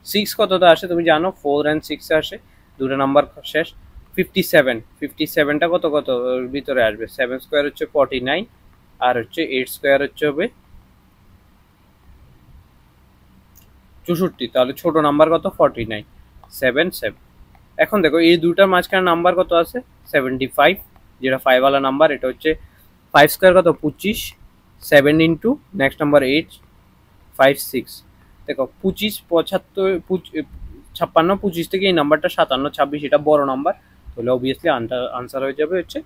Speaker 1: 6 কতটা আসে তুমি জানো, 4 and 6 আসে, দুটো নাম্বার শেষ। 57টা কত কত ভিতরে আসবে, 7 স্কোয়ার হচ্ছে 49 আর হচ্ছে 8 স্কোয়ার হচ্ছে হবে 64, তাহলে ছোট নাম্বার কত 49, 7 7। এখন দেখো এই দুটার মাঝখানে নাম্বার কত আছে, 75, যেটা 5 ওয়ালা নাম্বার। এটা হচ্ছে 5 স্কোয়ার কত 25, 7 ইন্টু নেক্সট নাম্বার 8, 5 6। দেখো 25 75 56 25 থেকে এই নাম্বারটা 57 26, এটা বড় নাম্বার, তাহলে অবভিয়াসলি আনসার হয়ে যাবে হচ্ছে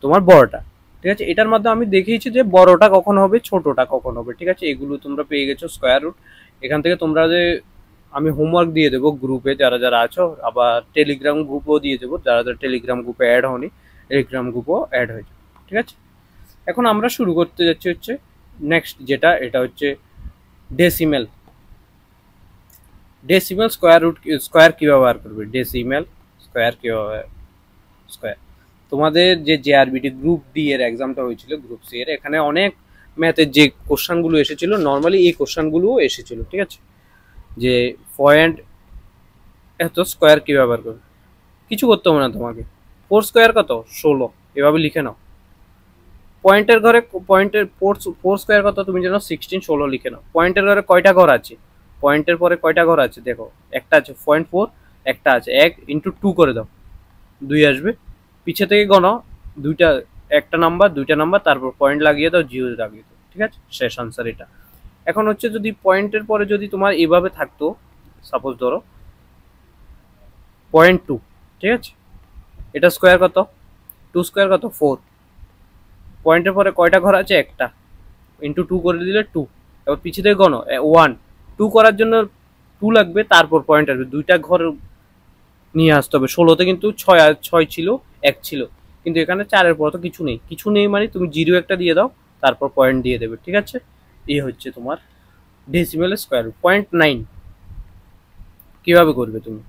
Speaker 1: তোমার বড়টা। ঠিক আছে, এটার মধ্যে আমি দেখিয়েছি যে বড়টা কখন হবে ছোটটা কখন হবে। ঠিক আছে, এগুলো তোমরা পেয়ে গেছো স্কোয়ার রুট। এখান থেকে তোমরা যে আমি হোমওয়ার্ক দিয়ে দেবো গ্রুপে যারা যারা আছো, আবার টেলিগ্রাম গ্রুপও দিয়ে দেবো, যারা যারা টেলিগ্রাম গ্রুপে অ্যাড হয়নি টেলিগ্রাম গ্রুপও অ্যাড হয়ে যাবে। ঠিক আছে, এখন আমরা শুরু করতে যাচ্ছি হচ্ছে নেক্সট যেটা, এটা হচ্ছে decimal. Decimal square root, square কীভাবে বার করবে, ডেসিমেল স্কোয়ার কীভাবে স্কোয়ার। তোমাদের যে জেআরবিটি গ্রুপ ডি এর এক্সামটা হয়েছিল, গ্রুপ সি এর, এখানে অনেক ম্যাথের যে কোশ্চানগুলো এসেছিল, নর্মালি এই কোশ্চানগুলোও এসেছিল। ঠিক আছে, যে পয়েন্ট এত স্কোয়ার কী ব্যবহার করবে, কিছু করতে হবে না তোমাকে। 4 স্কোয়ার কত 16, এভাবে লিখে নাও। পয়েন্টের ঘরে পয়েন্টের 4 স্কোয়ার কত তুমি জানো 16, 16 লিখে নাও। পয়েন্টের ঘরে কয়টা ঘর আছে, পয়েন্টের পরে কয়টা ঘর আছে দেখো, একটা আছে 0.4, একটা আছে 1 ইন্টু 2 করে দাও, 2 আসবে। পিছে থেকে গণ দুইটা, একটা নাম্বার দুইটা নাম্বার, তারপর পয়েন্ট লাগিয়ে দাও, জিরো লাগিয়ে দাও। ঠিক আছে, শেষ আনসার এটা। এখন হচ্ছে যদি পয়েন্টের পরে যদি তোমার এভাবে থাকতো, সাপোজ ধরো 0.2, ঠিক আছে, এটা স্কোয়ার কত, 2 স্কোয়ার কত 4, পয়েন্টের পরে কয়টা ঘর আছে একটা, ইন্টু 2 করে দিলে 2, এবার পিছে থেকে গণ 1, 2 করার জন্য 2 লাগবে, তারপর পয়েন্ট আসবে, দুইটা ঘর নিয়ে আসতে হবে। 16তে কিন্তু 6 ছিল, 1 ছিল, কিন্তু এখানে 4-এর পর তো কিছু নেই। কিছু নেই মানে তুমি 0 একটা দিয়ে দাও, তারপর পয়েন্ট দিয়ে দেবে, ঠিক আছে। এই হচ্ছে তোমার ডেসিমেলের স্কোয়ার রুট। 0.9 কিভাবে করবে তুমি?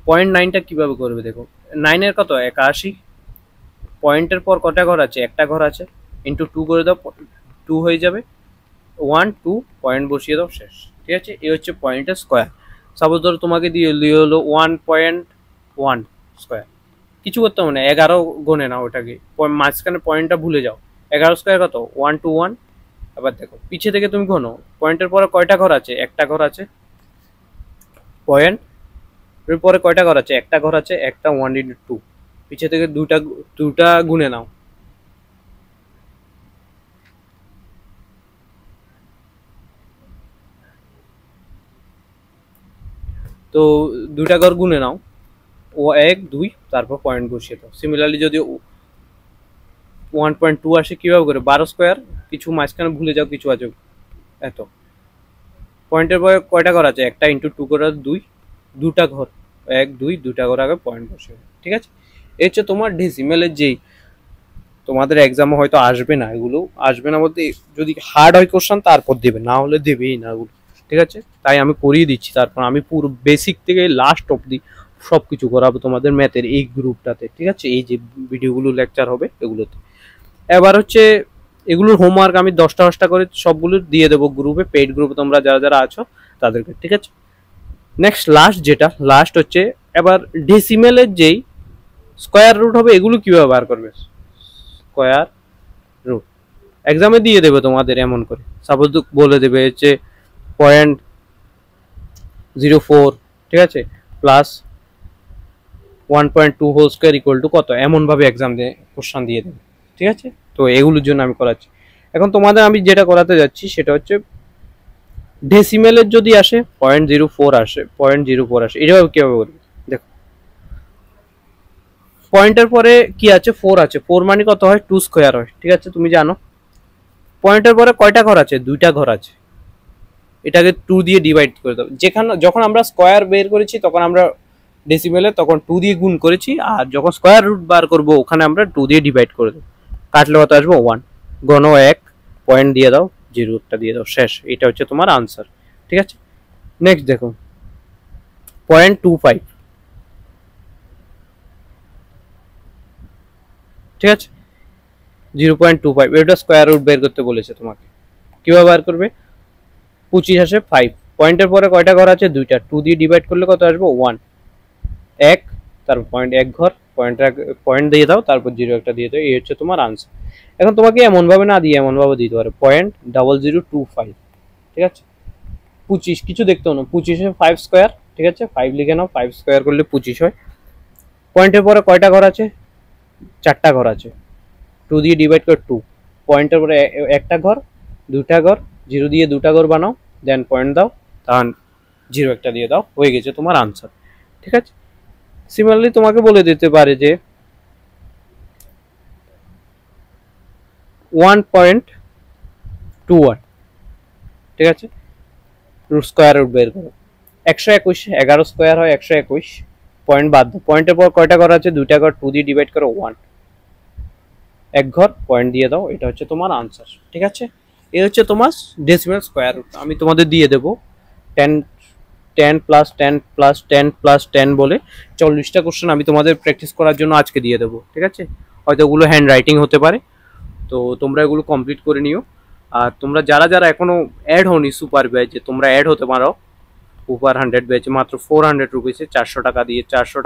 Speaker 1: 0.9টা কিভাবে করবে দেখো। 9-এর কত? 81। পয়েন্টের পর কটা ঘর আছে? একটা ঘর আছে, ইন্টু 2 করে দাও, 2 হয়ে যাবে। 1 2 পয়েন্ট বসিয়ে দাও, শেষ। ঠিক আছে, এই হচ্ছে পয়েন্টের স্কোয়ার। সাপোজ ধরো তোমাকে দিয়ে হলো 1.1 স্কোয়ার, কিছু করতে হবে না, 11 গোনে না ওটাকে, মাঝখানে পয়েন্টটা ভুলে যাও। 11 স্কোয়ার কত? 121। আবার দেখো পিছে থেকে তুমি গোনো, পয়েন্টের পরে কয়টা ঘর আছে? একটা ঘর আছে। পয়েন্ট এর পরে কয়টা ঘর আছে? একটা ঘর আছে, একটা 1 × 2, পিছে থেকে দুটা দুটা গুনে নাও। তো দুটা ঘর গুনে নাও, ও 1 2, তারপর পয়েন্ট বসিয়ে দাও। সিমিলারলি যদি 1.2 আসে কিভাবে করে? 12 স্কোয়ার, কিছু মাঝখানে ভুলে যাও, কিছু আছে এত। পয়েন্টের পরে কয়টা ঘর আছে? একটা, ইন্টু 2 করে 2, দুটা ঘর, 1 2, দুটা ঘর আগে পয়েন্ট বসিয়ে। ঠিক আছে, এই হচ্ছে তোমার ডেসিমেলের যেই তোমাদের এক্সামে হয়তো আসবে না, এগুলো আসবে না বলতে যদি হার্ড হয় কোশ্চেন তারপর দেবে, না হলে দেবেই না এগুলো। ঠিক আছে, তাই আমি করিয়ে দিচ্ছি। তারপর আমি পুরো বেসিক থেকে লাস্ট অবধি সব কিছু করাবো তোমাদের ম্যাথের এই গ্রুপটাতে। ঠিক আছে, এই যে ভিডিওগুলো লেকচার হবে এগুলোতে। এবার হচ্ছে এগুলোর হোমওয়ার্ক আমি 10টা করে সবগুলো দিয়ে দেবো গ্রুপে, পেইড গ্রুপে তোমরা যারা যারা আছো তাদেরকে। ঠিক আছে, নেক্সট লাস্ট হচ্ছে এবার ডেসিমেলের যেই স্কোয়ার রুট হবে, এগুলো কিভাবে বার করবে? স্কোয়ার রুট এক্সামে দিয়ে দেবে তোমাদের এমন করে, সাপোজ বলে দেবে হচ্ছে 0.04, ঠিক আছে, plus 1.2 whole square equal to কত, এমন ভাবে এক্সাম দিয়ে কোশ্চেন দিয়ে দেবে। ঠিক আছে, তো এগুলোর জন্য আমি করাচ্ছি। এখন তোমাদের আমি যেটা করাতে যাচ্ছি সেটা হচ্ছে ডেসিমেলের যদি আসে 0.04 আসে, 0.04 আসে, এটা কিভাবে করবে দেখো। পয়েন্টের পরে কি আছে? 4 আছে, 4 মানে কত হয়? 2 স্কোয়ার হয়। ঠিক আছে, তুমি জানো। পয়েন্টের পরে কয়টা ঘর আছে? দুইটা ঘর আছে, এটাকে 2 দিয়ে ডিভাইড করে দাও। যখন আমরা স্কোয়ার বের করেছি তখন আমরা ডেসিমেলে তখন 2 দিয়ে গুণ করেছি, আর যখন স্কোয়ার রুট বার করবো ওখানে আমরা 2 দিয়ে ডিভাইড করে দেবো। কাটলে কত আসবো? 1। গণ 1, পয়েন্ট দিয়ে দাও, 0টা দিয়ে দাও, শেষ। এটা হচ্ছে তোমার আনসার। ঠিক আছে, নেক্সট দেখো 0.25। ঠিক আছে, 0.25, এটা স্কোয়ার রুট বের করতে বলেছে তোমাকে। কিভাবে বার করবে? 25 আসে 5, পয়েন্টের পরে কয়টা ঘর আছে? দুইটা, 2 দিয়ে ডিভাইড করলে কত আসবে? 1। 1, তারপর পয়েন্ট 1 ঘর, পয়েন্ট দিয়ে দাও, তারপর 0 একটা দিয়ে দাও। এই হচ্ছে তোমার আনসার। এখন তোমাকে এমন ভাবে না দিয়ে এমন ভাবে দিতে পারে 0.0025। ঠিক আছে, 25 কিছু দেখতে না, 25 5 স্কোয়ার। ঠিক আছে, 5 লিখে নাও, 5 স্কোয়ার করলে 25 হয়। পয়েন্টের পরে কয়টা ঘর আছে? 4টা ঘর আছে, 2 দিয়ে ডিভাইড করে 2, পয়েন্টের পরে একটা ঘর, দুটা ঘর, 0 দিয়ে দুটা ঘর বানাও, দেন পয়েন্ট দাও, তখন 0 একটা দিয়ে দাও, হয়ে গেছে তোমার আনসার। ঠিক আছে, সিমিলারলি তোমাকে বলে দিতে পারে যে 1.21। ঠিক আছে, রুট স্কোয়ার রুট বের করো। 121, 11 স্কোয়ার হয় 121, পয়েন্ট বাদ দাও। পয়েন্টের পর কয়টা ঘর আছে? দুইটা ঘর, 2 দিয়ে ডিভাইড করো 1, 1 ঘর, পয়েন্ট দিয়ে দাও, এটা হচ্ছে তোমার আনসার। ঠিক আছে, এই হচ্ছে তোমার ডেসিমেল স্কোয়ার রুট। আমি তোমাদের দিয়ে দেবো 10 10 প্লাস 10 প্লাস 10 প্লাস 10 বলে 40টা কোশ্চেন আমি তোমাদের প্র্যাকটিস করার জন্য আজকে দিয়ে দেবো। ঠিক আছে, হয়তো ওগুলো হ্যান্ড রাইটিং হতে পারে, তো তোমরা এগুলো কমপ্লিট করে নিও। আর তোমরা যারা যারা এখনো অ্যাড হওনি সুপার ব্যাচে, তোমরা অ্যাড হতে পারো। সুপার 100 ব্যাচে মাত্র 400 রুপিসে 400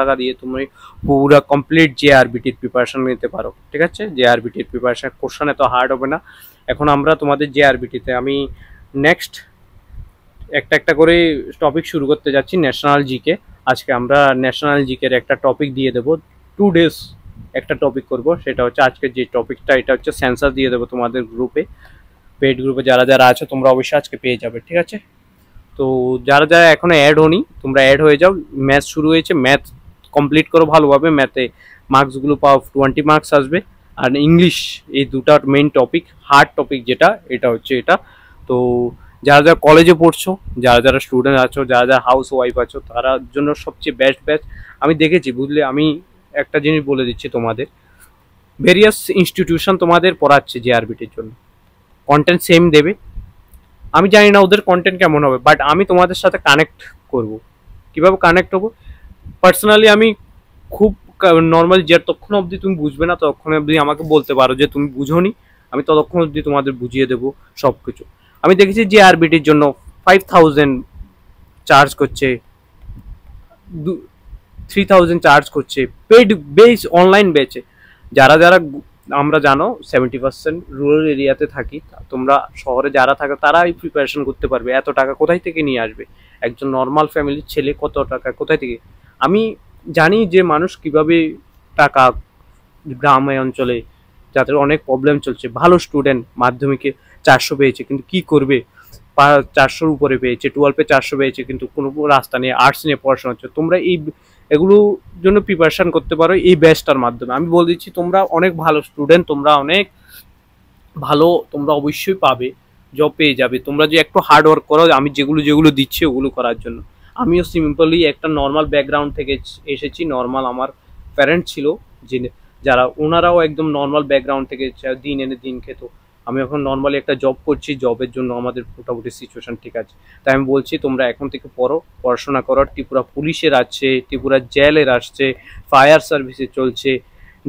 Speaker 1: টাকা দিয়ে তুমি পুরো কমপ্লিট জেআরবিটির প্রিপারেশন নিতে পারো। ঠিক আছে, জেআরবিটির প্রিপারেশন কোশ্চেন এত হার্ড হবে না। এখন আমরা তোমাদের জেআরবিটিতে আমি নেক্সট একটা করে টপিক শুরু করতে যাচ্ছি, ন্যাশনাল জিকে। আজকে আমরা ন্যাশনাল জিকের একটা টপিক দিয়ে দেবো, 2 ডেজ একটা টপিক করব। সেটা হচ্ছে আজকের যে টপিকটা, এটা হচ্ছে সেন্সাস দিয়ে দেবো তোমাদের গ্রুপে, পেড গ্রুপে যারা যারা আছে তোমরা অবশ্যই আজকে পেয়ে যাবে। ঠিক আছে, তো যারা যারা এখনো অ্যাড হনি তোমরা অ্যাড হয়ে যাও। ম্যাথ শুরু হয়েছে, ম্যাথ কমপ্লিট করো ভালোভাবে। ম্যাথে মার্কসগুলো পাও, 20 মার্কস আসবে। আর ইংলিশ, এই দুটা মেইন টপিক, হার্ড টপিক যেটা, এটা হচ্ছে এটা। তো যারা যারা কলেজে পড়ছো, যারা যারা স্টুডেন্ট আছো, যারা যারা হাউস ওয়াইফ আছো, তারার জন্য সবচেয়ে বেস্ট ব্যাচ আমি দেখেছি, বুঝলে। আমি একটা জিনিস বলে দিচ্ছি তোমাদের, ভেরিয়াস ইনস্টিটিউশন তোমাদের পড়াচ্ছে জেআরবিটির জন্য, কন্টেন্ট সেম দেবে। আমি জানি না ওদের কন্টেন্ট কেমন হবে, বাট আমি তোমাদের সাথে কানেক্ট করব। কিভাবে কানেক্ট হবো? পার্সোনালি আমি খুব নর্মালি, যতক্ষণ অবধি তুমি বুঝবে না ততক্ষণ অবধি আমাকে বলতে পারো যে তুমি বুঝোনি, আমি ততক্ষণ অবধি তোমাদের বুঝিয়ে দেবো সব কিছু। আমি দেখেছি যে আরবিটির জন্য 5000 চার্জ করছে, 3000 চার্জ করছে, পেড বেস অনলাইন বেচে। যারা যারা আমরা জানো 70% রুরাল এরিয়াতে থাকি, তোমরা শহরে যারা থাকো তারাই প্রিপারেশন করতে পারবে। এত টাকা কোথায় থেকে নিয়ে আসবে একজন নর্মাল ফ্যামিলির ছেলে? কত টাকা কোথায় থেকে? আমি জানি যে মানুষ কিভাবে টাকা, গ্রামে অঞ্চলে যাদের অনেক প্রবলেম চলছে, ভালো স্টুডেন্ট মাধ্যমিকে 400 পেয়েছে কিন্তু কি করবে, 400-র উপরে পেয়েছে, 12-এ 400 পেয়েছে কিন্তু কোনো রাস্তা নেই, আর্টস নিয়ে পড়াশোনা হচ্ছে। তোমরা এই এগুলোর জন্য প্রিপারেশন করতে পারো এই ব্যাচটার মাধ্যমে। আমি বলে দিচ্ছি তোমরা অনেক ভালো স্টুডেন্ট, তোমরা অনেক ভালো, তোমরা অবশ্যই পাবে, জব পেয়ে যাবে তোমরা যে একটু হার্ড ওয়ার্ক করো। আমি যেগুলো যেগুলো দিচ্ছি ওগুলো করার জন্য। আমিও সিম্পলি একটা নর্মাল ব্যাকগ্রাউন্ড থেকে এসেছি, নর্মাল আমার প্যারেন্ট ছিল যে যারা ওনারাও একদম নর্মাল ব্যাকগ্রাউন্ড থেকে দিন এনে দিন খেত। আমি এখন নর্মালি একটা জব করছি, জবের জন্য আমাদের মোটামুটি সিচুয়েশন ঠিক আছে। তাই আমি বলছি তোমরা এখন থেকে পড়ো, পড়াশোনা করো। ত্রিপুরা পুলিশের আসছে, ত্রিপুরা জেলের আসছে, ফায়ার সার্ভিসে চলছে,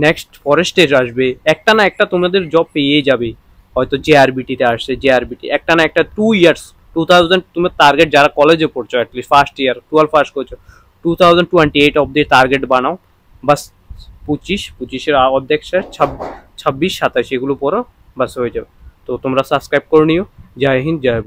Speaker 1: নেক্সট ফরেস্টের আসবে, একটা না একটা তোমাদের জব পেয়ে যাবে। হয়তো জেআরবিটিতে আসছে, জেআরবিটি একটা না একটা 2 ইয়ার্স 2000 তোমার টার্গেট, যারা কলেজে পড়ছো অ্যাটলিস্ট ফার্স্ট ইয়ার 12 পাস করছো, 2028 অব্দি টার্গেট বানাও। বাস 25-এর অর্ধেক শেষ, 26-27 এগুলো পড়ো, বাস হয়ে যাবে। তো তোমরা সাবস্ক্রাইব করে নিও। জয় হিন্দ, জয়